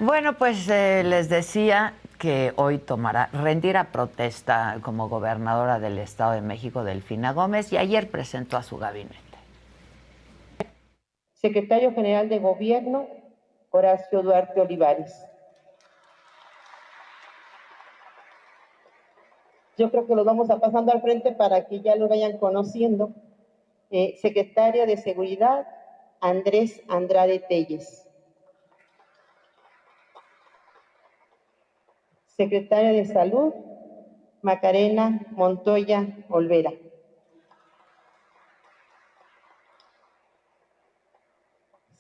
Bueno, pues les decía que hoy rendirá protesta como gobernadora del Estado de México, Delfina Gómez, y ayer presentó a su gabinete. Secretario General de Gobierno, Horacio Duarte Olivares. Yo creo que los vamos a pasando al frente para que ya lo vayan conociendo. Secretario de Seguridad, Andrés Andrade Telles. Secretaria de Salud, Macarena Montoya Olvera.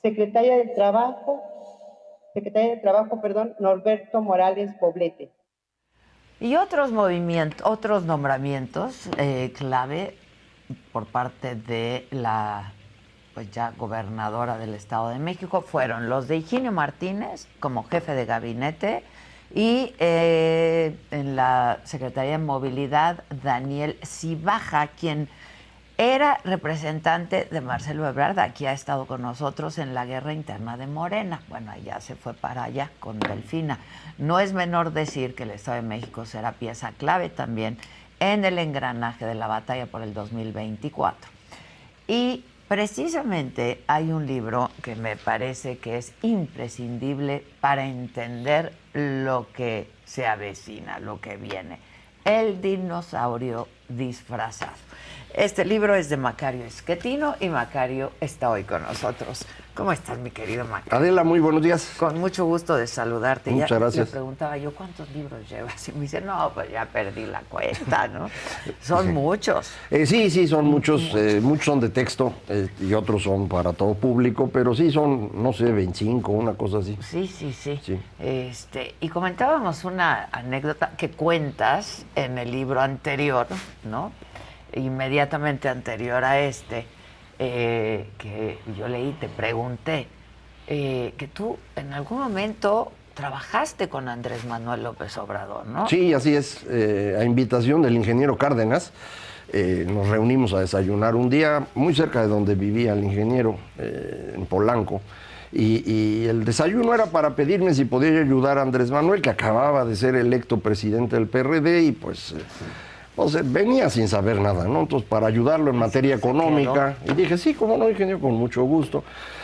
Secretaria de Trabajo, Norberto Morales Poblete. Y otros nombramientos clave por parte de la pues ya gobernadora del Estado de México fueron los de Higinio Martínez como jefe de gabinete y en la Secretaría de Movilidad Daniel Cibaja, quien era representante de Marcelo Ebrard, aquí ha estado con nosotros en la guerra interna de Morena. Bueno, ya se fue para allá con Delfina. No es menor decir que el Estado de México será pieza clave también en el engranaje de la batalla por el 2024. Y precisamente hay un libro que me parece que es imprescindible para entender lo que se avecina, lo que viene. El dinosaurio disfrazado. Este libro es de Macario Esquetino y Macario está hoy con nosotros. ¿Cómo estás, mi querido Macario? Adela, muy buenos días. Con mucho gusto de saludarte. Muchas gracias. Le preguntaba yo, ¿cuántos libros llevas? Y me dice, no, pues ya perdí la cuenta, ¿no? Son muchos. Sí, son muchos. Muchos son de texto y otros son para todo público, pero sí son, no sé, 25, una cosa así. Sí. Y comentábamos una anécdota que cuentas en el libro anterior, ¿no? Inmediatamente anterior a que yo leí, te pregunté, que tú en algún momento trabajaste con Andrés Manuel López Obrador, ¿no? Sí, así es. A invitación del ingeniero Cárdenas, nos reunimos a desayunar un día muy cerca de donde vivía el ingeniero, en Polanco. Y el desayuno era para pedirme si podía ayudar a Andrés Manuel, que acababa de ser electo presidente del PRD y pues... venía sin saber nada, ¿no? Entonces, para ayudarlo en materia económica, y dije, sí, cómo no, ingeniero, con mucho gusto.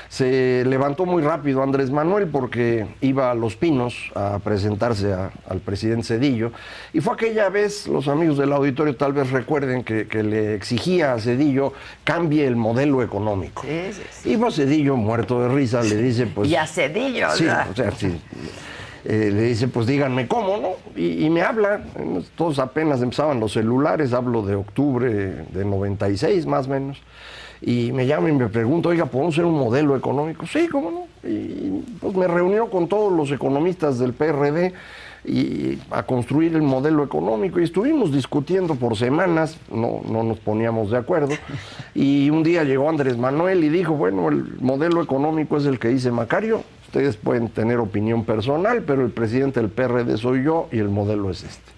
Se levantó muy rápido Andrés Manuel porque iba a Los Pinos a presentarse al presidente Zedillo, y fue aquella vez, los amigos del auditorio tal vez recuerden que le exigía a Zedillo cambie el modelo económico. Sí. Y pues Zedillo, muerto de risa, le dice, pues... Y a Zedillo, sí, ¿verdad? O sea, sí. Le dice, pues díganme cómo, ¿no? Y me habla, todos apenas empezaban los celulares, hablo de octubre de 96 más o menos, y me llama y me pregunta, oiga, ¿podemos hacer un modelo económico? Sí, ¿cómo no? Y pues me reunió con todos los economistas del PRD y a construir el modelo económico, y estuvimos discutiendo por semanas, no nos poníamos de acuerdo, y un día llegó Andrés Manuel y dijo, bueno, el modelo económico es el que dice Macario. Ustedes pueden tener opinión personal, pero el presidente del PRD soy yo y el modelo es este.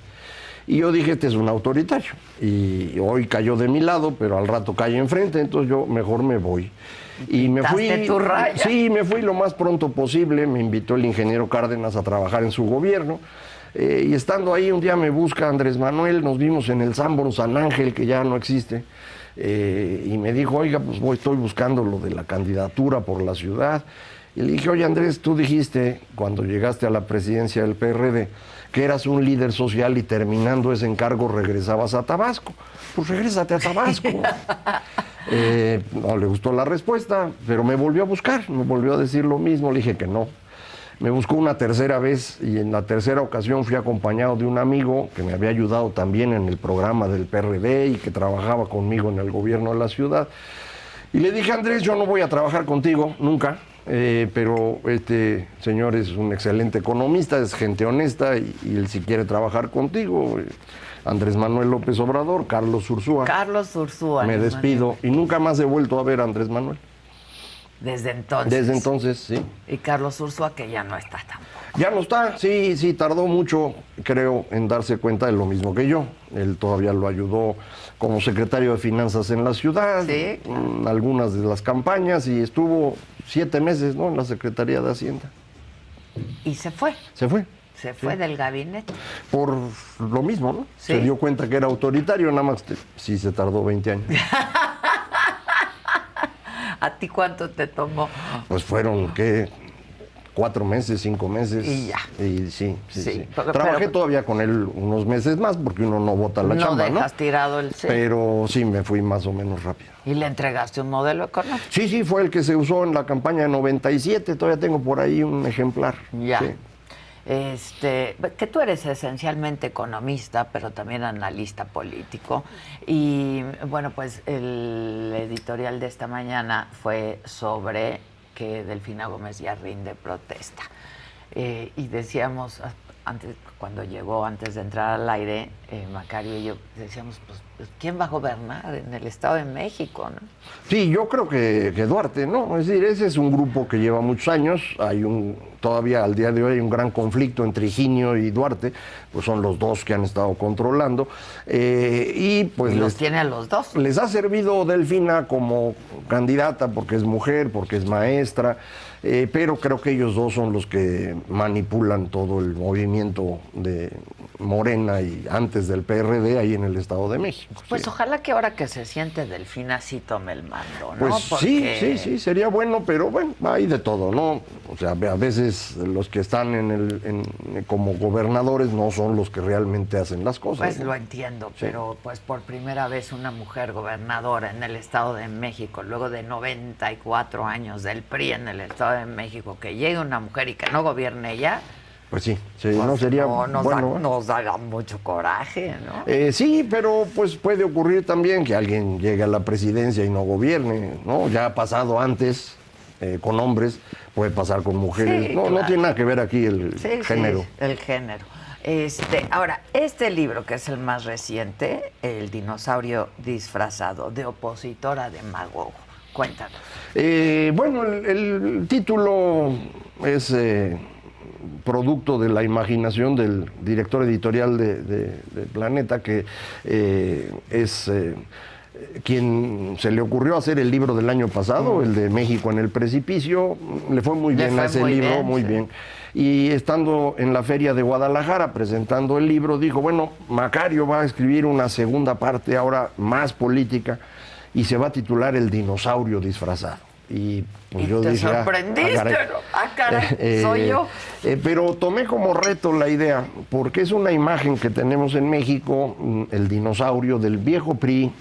Y yo dije, este es un autoritario. Y hoy cayó de mi lado, pero al rato cae enfrente, entonces yo mejor me voy. Y me fui. Tu raya. Sí, me fui lo más pronto posible. Me invitó el ingeniero Cárdenas a trabajar en su gobierno. Y estando ahí, un día me busca Andrés Manuel, nos vimos en el Sanborns San Ángel, que ya no existe. Y me dijo, oiga, pues estoy buscando lo de la candidatura por la ciudad. Y le dije, oye Andrés, tú dijiste cuando llegaste a la presidencia del PRD que eras un líder social y terminando ese encargo regresabas a Tabasco. Pues regrésate a Tabasco. No le gustó la respuesta, pero me volvió a buscar, me volvió a decir lo mismo, le dije que no. Me buscó una tercera vez y en la tercera ocasión fui acompañado de un amigo que me había ayudado también en el programa del PRD y que trabajaba conmigo en el gobierno de la ciudad. Y le dije, Andrés, yo no voy a trabajar contigo, nunca. Pero este señor es un excelente economista, es gente honesta y él si quiere trabajar contigo. Andrés Manuel López Obrador, Carlos Ursúa. Carlos Ursúa. Me despido y nunca más he vuelto a ver a Andrés Manuel. Desde entonces. Desde entonces, sí. Y Carlos Ursúa, que ya no está tampoco. Ya no está, sí, tardó mucho, creo, en darse cuenta de lo mismo que yo. Él todavía lo ayudó como secretario de Finanzas en la ciudad, sí, claro, en algunas de las campañas, y estuvo 7 meses, ¿no?, en la Secretaría de Hacienda. Y se fue. Se fue. Se fue del gabinete. Por lo mismo, ¿no? Sí. Se dio cuenta que era autoritario, nada más que sí se tardó 20 años. ¿A ti cuánto te tomó? Pues fueron, ¿qué? 4 meses, 5 meses. Y ya. Y sí. Trabajé pero, todavía con él unos meses más porque uno no bota la chamba, ¿no? No dejas tirado el... Sí. Pero sí, me fui más o menos rápido. ¿Y le entregaste un modelo económico? Sí, fue el que se usó en la campaña de 97. Todavía tengo por ahí un ejemplar. Ya. Sí. Que tú eres esencialmente economista, pero también analista político. Y bueno, pues el editorial de esta mañana fue sobre que Delfina Gómez ya rinde protesta. Y decíamos, cuando llegó, antes de entrar al aire, Macario y yo decíamos, pues, ¿quién va a gobernar en el Estado de México, no? Sí, yo creo que Duarte, ¿no? Es decir, ese es un grupo que lleva muchos años, todavía al día de hoy hay un gran conflicto entre Higinio y Duarte, pues son los dos que han estado controlando, y pues los tiene a los dos. Les ha servido Delfina como candidata porque es mujer, porque es maestra, pero creo que ellos dos son los que manipulan todo el movimiento de Morena y antes del PRD ahí en el Estado de México. Pues sí. Ojalá que ahora que se siente Delfina sí tome el mando, ¿no? Pues Porque... sí, sería bueno, pero bueno, hay de todo, ¿no? O sea, a veces los que están como gobernadores no son los que realmente hacen las cosas. Pues ¿no? lo entiendo, Sí. pero pues por primera vez una mujer gobernadora en el Estado de México, luego de 94 años del PRI en el Estado de México, que llegue una mujer y que no gobierne ella, Pues sí, pues no sería nos bueno. nos da mucho coraje, ¿no? Sí, pero pues puede ocurrir también que alguien llegue a la presidencia y no gobierne, ¿no? Ya ha pasado antes con hombres, puede pasar con mujeres. Sí, no claro. tiene nada que ver aquí el género. Sí, el género. Ahora, este libro, que es el más reciente, El dinosaurio disfrazado, de opositor a demagogo. Cuéntanos. Bueno, el título es producto de la imaginación del director editorial de Planeta, que es quien se le ocurrió hacer el libro del año pasado, el de México en el precipicio. Le fue muy bien a ese libro, muy bien. Y estando en la feria de Guadalajara presentando el libro, dijo, bueno, Macario va a escribir una segunda parte ahora más política y se va a titular El dinosaurio disfrazado. Y pues yo te dije, sorprendiste, caray. ¿no? Caray, soy yo. Pero tomé como reto la idea, porque es una imagen que tenemos en México, el dinosaurio del viejo PRI,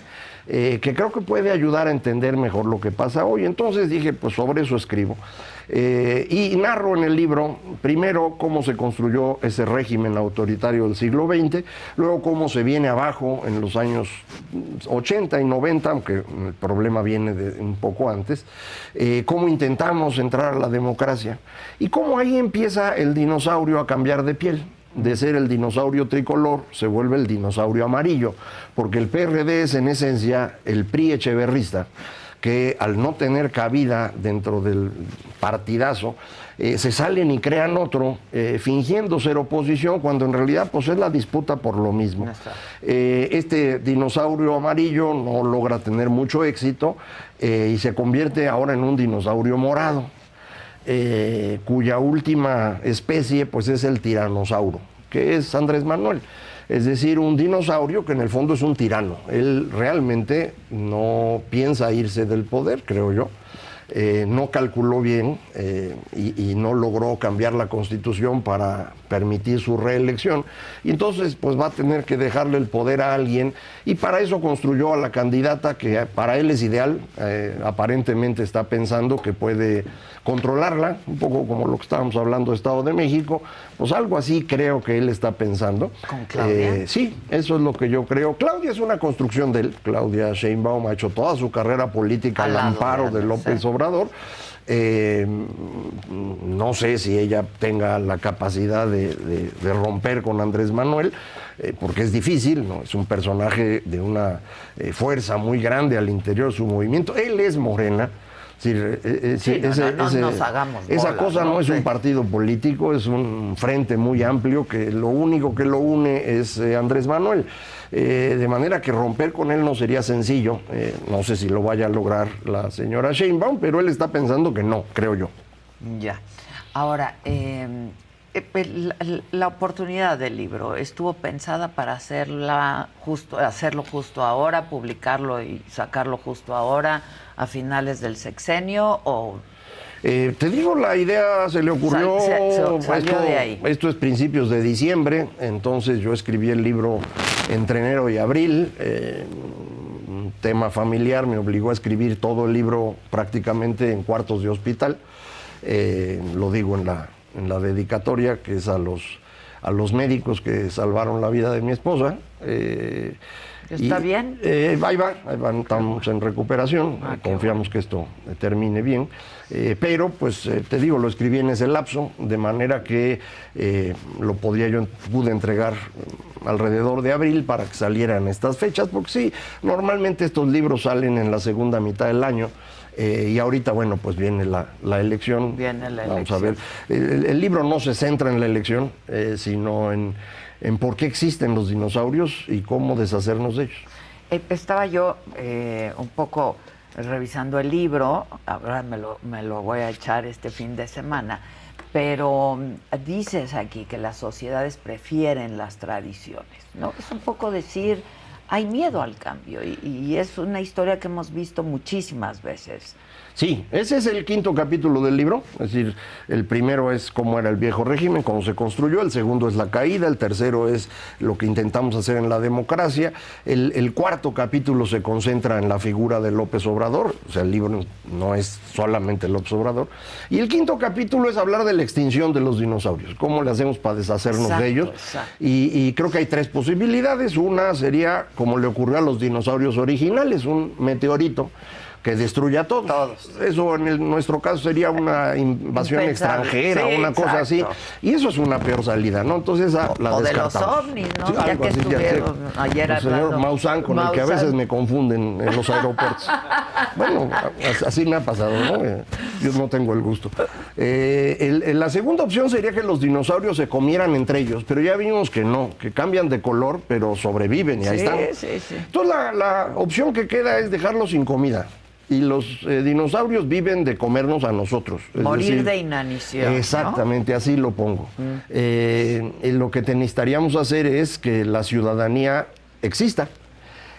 que creo que puede ayudar a entender mejor lo que pasa hoy. Entonces dije, pues sobre eso escribo. Y narro en el libro, primero, cómo se construyó ese régimen autoritario del siglo XX, luego cómo se viene abajo en los años 80 y 90, aunque el problema viene de un poco antes, cómo intentamos entrar a la democracia y cómo ahí empieza el dinosaurio a cambiar de piel. De ser el dinosaurio tricolor, se vuelve el dinosaurio amarillo, porque el PRD es en esencia el PRI echeverrista, que al no tener cabida dentro del partidazo, se salen y crean otro, fingiendo ser oposición, cuando en realidad pues, es la disputa por lo mismo. Este dinosaurio amarillo no logra tener mucho éxito y se convierte ahora en un dinosaurio morado. Cuya última especie pues es el tiranosaurio, que es Andrés Manuel. Es decir, un dinosaurio que en el fondo es un tirano. Él realmente no piensa irse del poder, creo yo. No calculó bien y no logró cambiar la Constitución para permitir su reelección. Y entonces pues va a tener que dejarle el poder a alguien y para eso construyó a la candidata que para él es ideal. Aparentemente está pensando que puede controlarla, un poco como lo que estábamos hablando de Estado de México, pues algo así creo que él está pensando. ¿Con Claudia? Sí, eso es lo que yo creo. Claudia es una construcción de él. Claudia Sheinbaum ha hecho toda su carrera política al amparo de López Obrador. No sé si ella tenga la capacidad de romper con Andrés Manuel, porque es difícil, ¿no? Es un personaje de una fuerza muy grande al interior de su movimiento. Él es Morena. No nos hagamos esa bola, cosa no es un partido político, es un frente muy amplio que lo único que lo une es Andrés Manuel. De manera que romper con él no sería sencillo. No sé si lo vaya a lograr la señora Sheinbaum, pero él está pensando que no, creo yo. Ya. Ahora, la oportunidad del libro, ¿estuvo pensada para hacerlo justo ahora, publicarlo y sacarlo justo ahora, a finales del sexenio, o...? Te digo, la idea se le ocurrió, salió de ahí. Esto es principios de diciembre, entonces yo escribí el libro entre enero y abril. Un tema familiar me obligó a escribir todo el libro prácticamente en cuartos de hospital. Lo digo en la dedicatoria, que es a los médicos que salvaron la vida de mi esposa. ¿Está bien? Ahí van, estamos en recuperación, confiamos que esto termine bien, pero pues te digo, lo escribí en ese lapso, de manera que pude entregar alrededor de abril para que salieran estas fechas, porque sí, normalmente estos libros salen en la segunda mitad del año. Y ahorita, bueno, pues viene la elección. Vamos a ver. El libro no se centra en la elección, sino en por qué existen los dinosaurios y cómo deshacernos de ellos. Estaba yo un poco revisando el libro, ahora me lo voy a echar este fin de semana, pero dices aquí que las sociedades prefieren las tradiciones, ¿no? Es un poco decir, hay miedo al cambio y es una historia que hemos visto muchísimas veces. Sí, ese es el quinto capítulo del libro, es decir, el primero es cómo era el viejo régimen, cómo se construyó, el segundo es la caída, el tercero es lo que intentamos hacer en la democracia, el cuarto capítulo se concentra en la figura de López Obrador, o sea, el libro no es solamente López Obrador, y el quinto capítulo es hablar de la extinción de los dinosaurios, cómo le hacemos para deshacernos de ellos, y creo que hay tres posibilidades. Una sería como le ocurrió a los dinosaurios originales, un meteorito que destruya a todos. Eso en nuestro caso sería una invasión extranjera, una cosa así. Y eso es una peor salida, ¿no? Entonces la o descartamos. De los ovnis, ¿no? Sí, ya que así, estuvieron ayer el señor Maussan, con el que a veces me confunden en los aeropuertos. Bueno, así me ha pasado, ¿no? Yo no tengo el gusto. La segunda opción sería que los dinosaurios se comieran entre ellos, pero ya vimos que no, que cambian de color, pero sobreviven y ahí están. Entonces la opción que queda es dejarlos sin comida. Y los dinosaurios viven de comernos a nosotros. Morir de inanición. Exactamente, ¿no? Así lo pongo. Lo que necesitaríamos hacer es que la ciudadanía exista.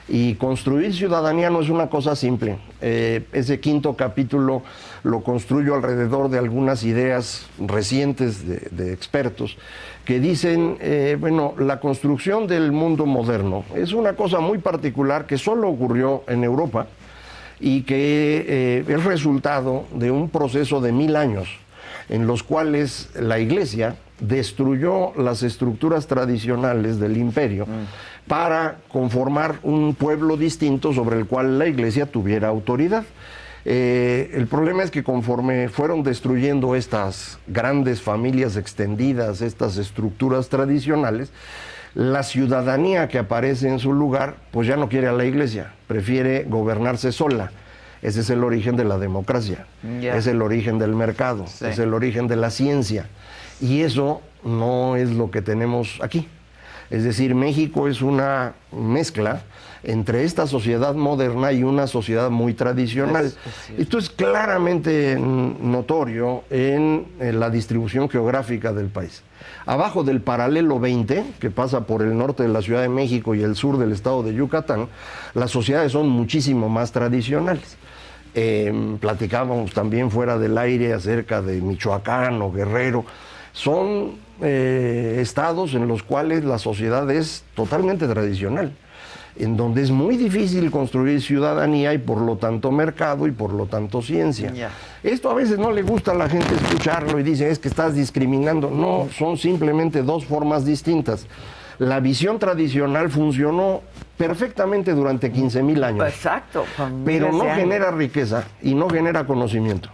Y construir ciudadanía no es una cosa simple. Ese quinto capítulo lo construyo alrededor de algunas ideas recientes de expertos que dicen, bueno, la construcción del mundo moderno es una cosa muy particular que solo ocurrió en Europa y que es resultado de un proceso de 1000 años en los cuales la Iglesia destruyó las estructuras tradicionales del imperio para conformar un pueblo distinto sobre el cual la Iglesia tuviera autoridad. El problema es que conforme fueron destruyendo estas grandes familias extendidas, estas estructuras tradicionales, la ciudadanía que aparece en su lugar, pues ya no quiere a la Iglesia, prefiere gobernarse sola. Ese es el origen de la democracia, es el origen del mercado, es el origen de la ciencia. Y eso no es lo que tenemos aquí. Es decir, México es una mezcla entre esta sociedad moderna y una sociedad muy tradicional. Esto es claramente notorio en la distribución geográfica del país. Abajo del paralelo 20, que pasa por el norte de la Ciudad de México y el sur del estado de Yucatán, las sociedades son muchísimo más tradicionales. Platicábamos también fuera del aire acerca de Michoacán o Guerrero. Son estados en los cuales la sociedad es totalmente tradicional, en donde es muy difícil construir ciudadanía y por lo tanto mercado y por lo tanto ciencia. Esto a veces no le gusta a la gente escucharlo y dice, es que estás discriminando. No, son simplemente dos formas distintas. La visión tradicional funcionó perfectamente durante 15,000 años. Exacto. Pero no genera riqueza y no genera conocimiento.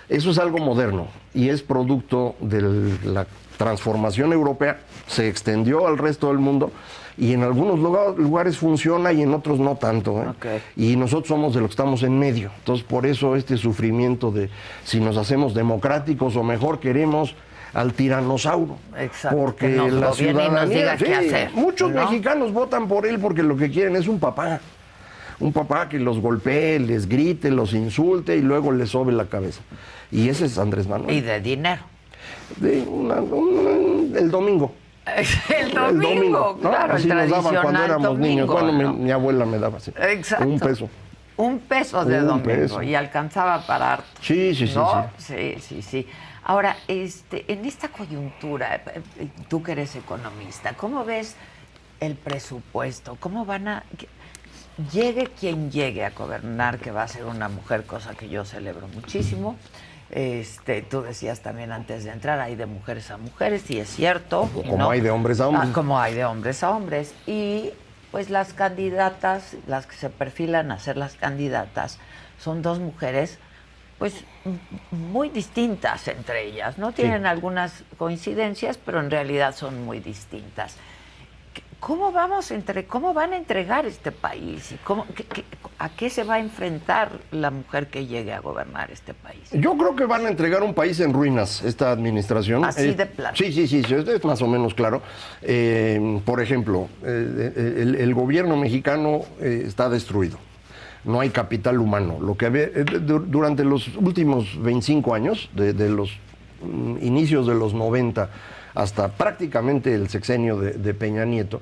Eso es algo moderno y es producto de la transformación europea, se extendió al resto del mundo y en algunos lugares funciona y en otros no tanto. Y nosotros somos de los que estamos en medio. Entonces, por eso este sufrimiento de si nos hacemos democráticos o mejor queremos al tiranosaurio. Exacto. Porque la ciudadanía, nos diga qué hacer, muchos mexicanos votan por él porque lo que quieren es un papá. Un papá que los golpee, les grite, los insulte y luego les sobe la cabeza. Y ese es Andrés Manuel. Y de dinero. El domingo. El domingo, ¿no? claro, así el nos daban cuando tradicional éramos niños. domingo, Bueno, ¿no? mi abuela me daba así. Exacto. Un peso. Un peso de Un domingo peso. y alcanzaba para harto. Sí. Sí. Ahora, en esta coyuntura, tú que eres economista, ¿cómo ves el presupuesto? ¿Cómo van a... llegue quien llegue a gobernar, que va a ser una mujer, cosa que yo celebro muchísimo? Tú decías también antes de entrar, hay de mujeres a mujeres, y es cierto. Como hay de hombres a hombres. Como hay de hombres a hombres. Y pues las candidatas, las que se perfilan a ser las candidatas, son dos mujeres pues muy distintas entre ellas. No tienen algunas coincidencias, pero en realidad son muy distintas. ¿Cómo van a entregar este país? ¿Y a qué se va a enfrentar la mujer que llegue a gobernar este país? Yo creo que van a entregar un país en ruinas, esta administración. Así de plano. Sí, es más o menos claro. Por ejemplo, el gobierno mexicano está destruido. No hay capital humano. Lo que había, durante los últimos 25 años, de los inicios de los 90 hasta prácticamente el sexenio de Peña Nieto,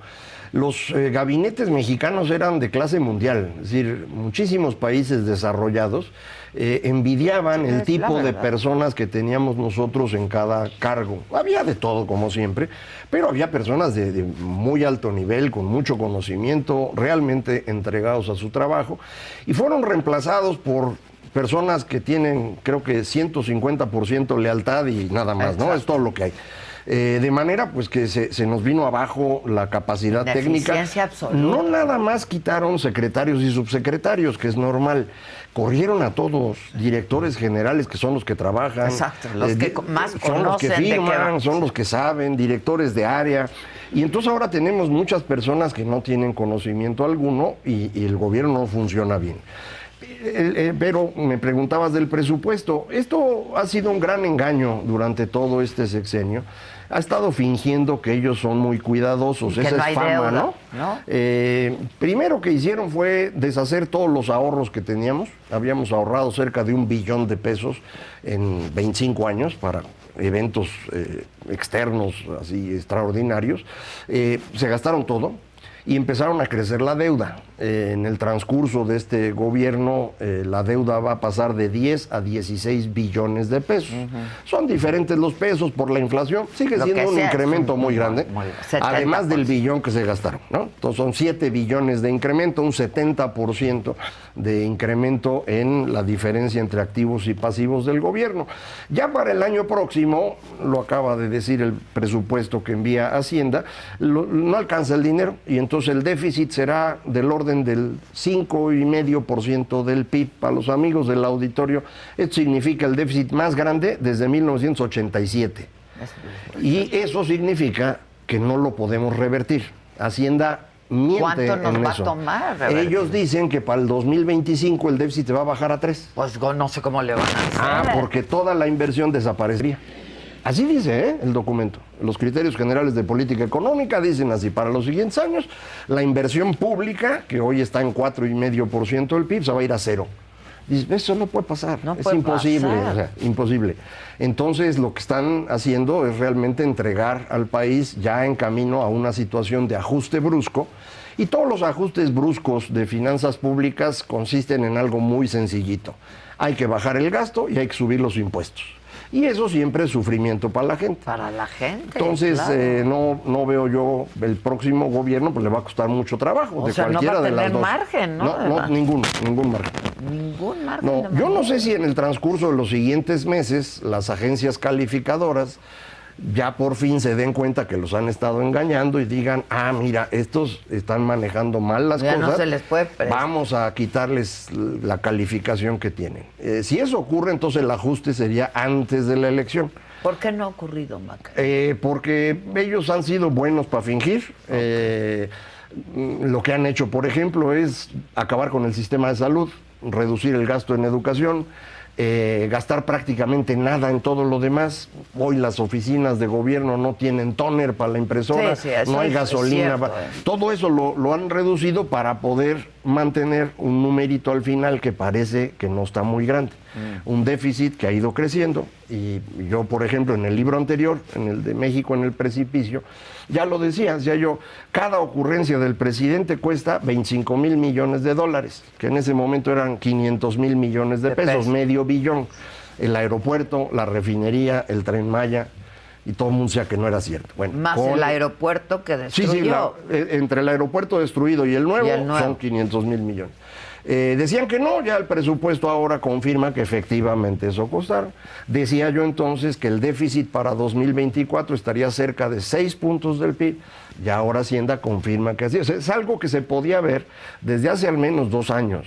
los gabinetes mexicanos eran de clase mundial. Es decir, muchísimos países desarrollados envidiaban el tipo de personas que teníamos nosotros en cada cargo. Había de todo, como siempre, pero había personas de muy alto nivel, con mucho conocimiento, realmente entregados a su trabajo, y fueron reemplazados por personas que tienen, creo que 150% lealtad y nada más, ¿no? Es todo lo que hay. De manera pues que se nos vino abajo la capacidad técnica. Eficiencia absoluta. No nada más quitaron secretarios y subsecretarios, que es normal. Corrieron a todos, directores generales, que son los que trabajan. Exacto, los que más conocen. Son los que firman, son los que saben, directores de área. Y entonces ahora tenemos muchas personas que no tienen conocimiento alguno y el gobierno no funciona bien. Pero me preguntabas del presupuesto. Esto ha sido un gran engaño durante todo este sexenio. Ha estado fingiendo que ellos son muy cuidadosos. Que esa no es hay fama, deuda, ¿no? Primero que hicieron fue deshacer todos los ahorros que teníamos. Habíamos ahorrado cerca de $1 billón en 25 años para eventos externos así extraordinarios. Se gastaron todo y empezaron a crecer la deuda. En el transcurso de este gobierno, la deuda va a pasar de 10 a 16 billones de pesos. Son diferentes los pesos por la inflación, sigue siendo un incremento muy grande, además del billón que se gastaron, ¿no? Entonces son 7 billones de incremento, un 70% de incremento en la diferencia entre activos y pasivos del gobierno. Ya para el año próximo, lo acaba de decir el presupuesto que envía Hacienda, no alcanza el dinero y entonces el déficit será del orden del 5,5% del PIB. Para los amigos del auditorio, esto significa el déficit más grande desde 1987. Y eso significa que no lo podemos revertir. Hacienda miente. ¿Cuánto nos en va eso. a tomar revertir? Ellos dicen que para el 2025 el déficit va a bajar a 3. Pues no sé cómo le van a hacer. Porque toda la inversión desaparecería. Así dice el documento. Los criterios generales de política económica dicen así: para los siguientes años, la inversión pública, que hoy está en 4,5% del PIB, se va a ir a 0. Dice, eso no puede pasar, es imposible, o sea, imposible. Entonces, lo que están haciendo es realmente entregar al país ya en camino a una situación de ajuste brusco, y todos los ajustes bruscos de finanzas públicas consisten en algo muy sencillito. Hay que bajar el gasto y hay que subir los impuestos. Y eso siempre es sufrimiento para la gente. Para la gente. Entonces, claro. no veo yo el próximo gobierno, pues le va a costar mucho trabajo. O sea, cualquiera no va a de las tener dos. margen, ¿no? No, ningún margen. Ningún margen. No, yo no sé si en el transcurso de los siguientes meses las agencias calificadoras ya por fin se den cuenta que los han estado engañando y digan, mira, estos están manejando mal las cosas, no se les puede prestar. Vamos a quitarles la calificación que tienen. Si eso ocurre, entonces el ajuste sería antes de la elección. ¿Por qué no ha ocurrido, Maca? Porque ellos han sido buenos para fingir. Lo que han hecho, por ejemplo, es acabar con el sistema de salud, reducir el gasto en educación, gastar prácticamente nada en todo lo demás. Hoy las oficinas de gobierno no tienen tóner para la impresora, no hay gasolina. Cierto, Todo eso lo han reducido para poder mantener un numerito al final que parece que no está muy grande. Un déficit que ha ido creciendo. Y yo, por ejemplo, en el libro anterior, en el de México en el precipicio, ya lo decía yo, cada ocurrencia del presidente cuesta 25 mil millones de dólares, que en ese momento eran 500 mil millones de pesos, medio billón. El aeropuerto, la refinería, el Tren Maya, y todo el mundo decía que no era cierto. Bueno, más el aeropuerto que destruyó. Entre el aeropuerto destruido y el nuevo son 500 mil millones. Decían que no, ya el presupuesto ahora confirma que efectivamente eso costaron. Decía yo entonces que el déficit para 2024 estaría cerca de 6 puntos del PIB, ya ahora Hacienda confirma que así es. Es algo que se podía ver desde hace al menos 2 años,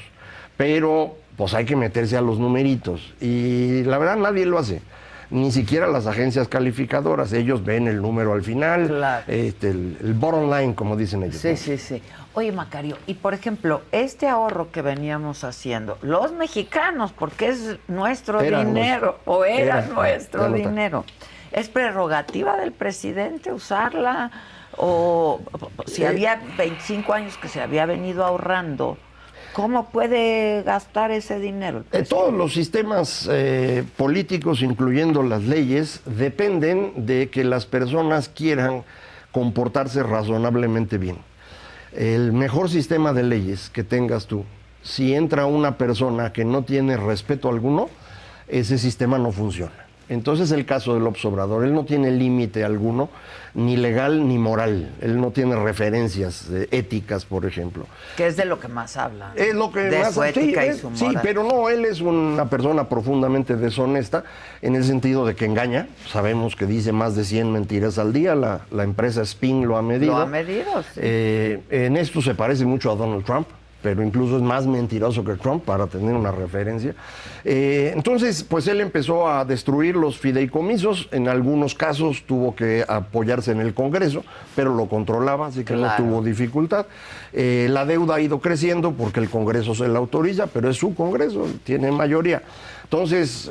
pero pues hay que meterse a los numeritos y la verdad nadie lo hace. Ni siquiera las agencias calificadoras, ellos ven el número al final, claro. El bottom line, como dicen ellos. Sí, sí, sí. Oye, Macario, y por ejemplo, este ahorro que veníamos haciendo, los mexicanos, porque es nuestro dinero, o era nuestro dinero, ¿es prerrogativa del presidente usarla? O si había 25 años que se había venido ahorrando, ¿cómo puede gastar ese dinero? Todos los sistemas políticos, incluyendo las leyes, dependen de que las personas quieran comportarse razonablemente bien. El mejor sistema de leyes que tengas tú, si entra una persona que no tiene respeto alguno, ese sistema no funciona. Entonces el caso del López Obrador, él no tiene límite alguno, ni legal ni moral. Él no tiene referencias éticas, por ejemplo. Que es de lo que más habla. Es lo que de más su ética y su moral. Sí, pero no, él es una persona profundamente deshonesta en el sentido de que engaña. Sabemos que dice más de 100 mentiras al día. La empresa Spin lo ha medido. Lo ha medido, sí. En esto se parece mucho a Donald Trump, pero incluso es más mentiroso que Trump, para tener una referencia. Entonces, pues él empezó a destruir los fideicomisos. En algunos casos tuvo que apoyarse en el Congreso, pero lo controlaba, así que no tuvo dificultad. La deuda ha ido creciendo porque el Congreso se la autoriza, pero es su Congreso, tiene mayoría. Entonces,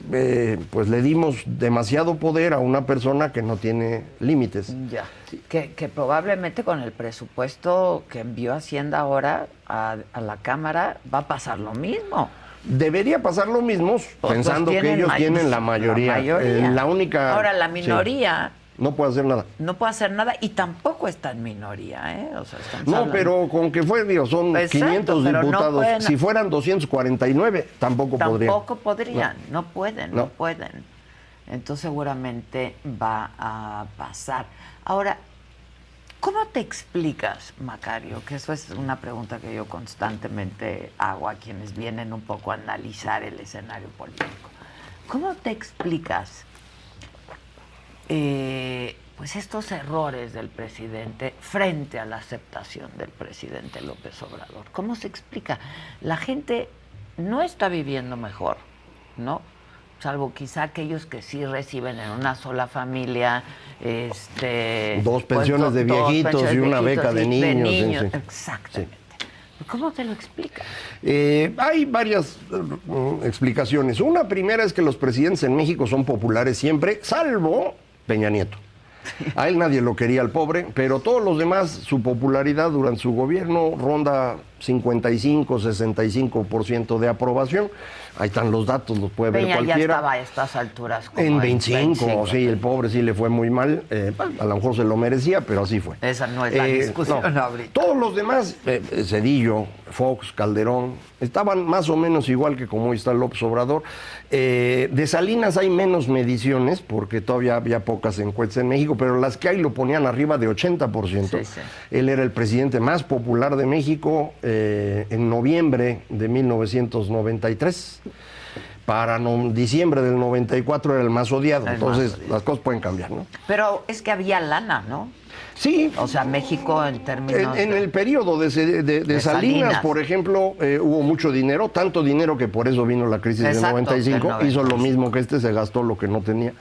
pues le dimos demasiado poder a una persona que no tiene límites. Ya. Que probablemente con el presupuesto que envió Hacienda ahora a la Cámara va a pasar lo mismo. Debería pasar lo mismo, pensando que ellos tienen la mayoría. La única... Ahora, la minoría... No puede hacer nada. No puede hacer nada y tampoco está en minoría, ¿eh? O sea, no, pero con que fue, digo, son 500 diputados. No pueden... Si fueran 249, tampoco podrían. Tampoco podrían, no pueden. Entonces seguramente va a pasar. Ahora, ¿cómo te explicas, Macario? Que eso es una pregunta que yo constantemente hago a quienes vienen un poco a analizar el escenario político. ¿Cómo te explicas pues estos errores del presidente frente a la aceptación del presidente López Obrador? ¿Cómo se explica? La gente no está viviendo mejor, ¿no? Salvo quizá aquellos que sí reciben en una sola familia dos pensiones de viejitos y una beca de niños. Sí. Exactamente. Sí. ¿Cómo te lo explicas? Hay varias explicaciones. Una primera es que los presidentes en México son populares siempre, salvo Peña Nieto. A él nadie lo quería, al pobre, pero todos los demás, su popularidad durante su gobierno ronda 55-65% de aprobación. Ahí están los datos, los puede ver cualquiera. Ya estaba a estas alturas como en 25, sí, el pobre sí le fue muy mal. A lo mejor se lo merecía, pero así fue. Esa no es la discusión ahorita. Todos los demás, Zedillo, Fox, Calderón, estaban más o menos igual que como está López Obrador. De Salinas hay menos mediciones, porque todavía había pocas encuestas en México, pero las que hay lo ponían arriba de 80%. Sí, sí. Él era el presidente más popular de México en noviembre de 1993. Para diciembre del 94 era el más odiado. Entonces las cosas pueden cambiar, ¿no? Pero es que había lana, ¿no? Sí. O sea, México en términos... En el periodo de Salinas, por ejemplo, hubo mucho dinero, tanto dinero que por eso vino la crisis del 95. Hizo lo mismo que se gastó lo que no tenía.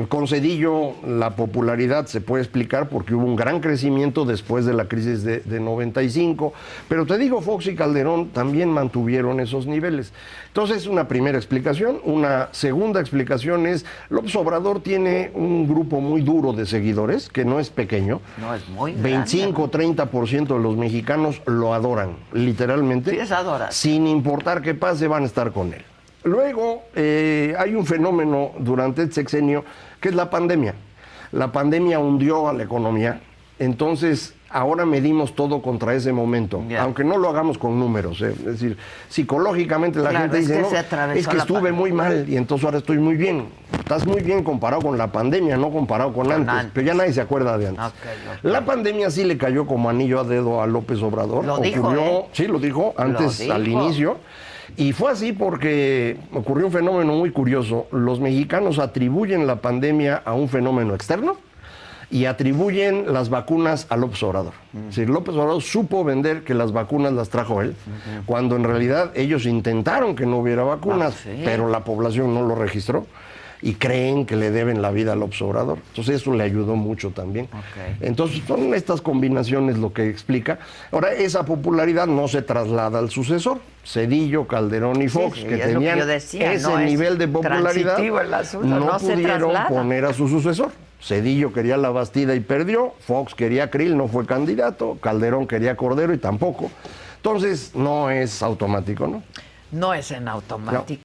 Con Zedillo la popularidad se puede explicar porque hubo un gran crecimiento después de la crisis de 95, pero te digo, Fox y Calderón también mantuvieron esos niveles. Entonces, una primera explicación. Una segunda explicación es, López Obrador tiene un grupo muy duro de seguidores, que no es pequeño. No, es muy grande. 25-30% de los mexicanos lo adoran, literalmente. Sí, es adorar. Sin importar qué pase, van a estar con él. Luego, hay un fenómeno durante el sexenio que es la pandemia. La pandemia hundió a la economía, entonces ahora medimos todo contra ese momento, aunque no lo hagamos con números. Es decir, psicológicamente la gente dice, no, es que estuve muy mal y entonces ahora estoy muy bien. Estás muy bien comparado con la pandemia, no comparado con antes, pero ya nadie se acuerda de antes. La pandemia sí le cayó como anillo a dedo a López Obrador. Lo dijo, Sí, lo dijo antes, al inicio. Y fue así porque ocurrió un fenómeno muy curioso. Los mexicanos atribuyen la pandemia a un fenómeno externo y atribuyen las vacunas a López Obrador. Es decir, López Obrador supo vender que las vacunas las trajo él, cuando en realidad ellos intentaron que no hubiera vacunas, pero la población no lo registró. Y creen que le deben la vida a López Obrador. Entonces eso le ayudó mucho también. Entonces son estas combinaciones lo que explica. Ahora, esa popularidad no se traslada al sucesor. Cedillo, Calderón y Fox, que tenían ese nivel de popularidad, no pudieron poner a su sucesor. Cedillo quería La Bastida y perdió. Fox quería Krill, no fue candidato. Calderón quería Cordero y tampoco. Entonces no es automático, ¿no? No es en automático.